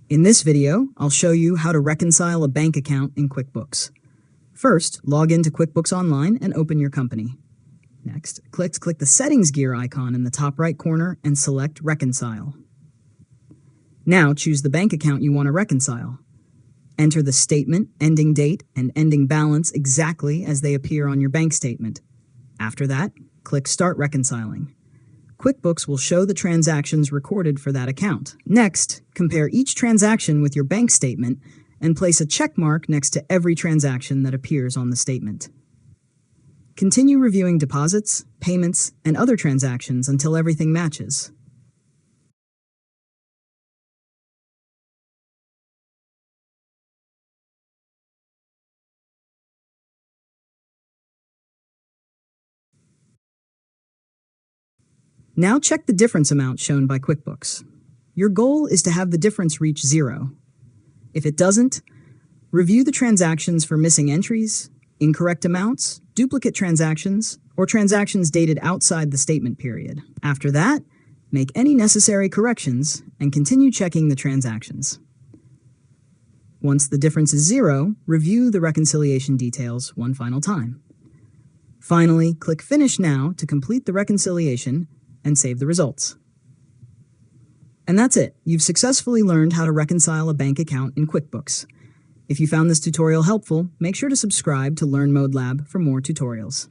In this video, I'll show you how to reconcile a bank account in QuickBooks. First, log into QuickBooks Online and open your company. Next, click the Settings gear icon in the top right corner and select Reconcile. Now choose the bank account you want to reconcile. Enter the statement, ending date, and ending balance exactly as they appear on your bank statement. After that, click Start Reconciling. QuickBooks will show the transactions recorded for that account. Next, compare each transaction with your bank statement and place a check mark next to every transaction that appears on the statement. Continue reviewing deposits, payments, and other transactions until everything matches. Now check the difference amount shown by QuickBooks. Your goal is to have the difference reach 0. If it doesn't, review the transactions for missing entries, incorrect amounts, duplicate transactions, or transactions dated outside the statement period. After that, make any necessary corrections and continue checking the transactions. Once the difference is 0, review the reconciliation details one final time. Finally, click Finish Now to complete the reconciliation and save the results. And that's it. You've successfully learned how to reconcile a bank account in QuickBooks. If you found this tutorial helpful, make sure to subscribe to Learn Mode Lab for more tutorials.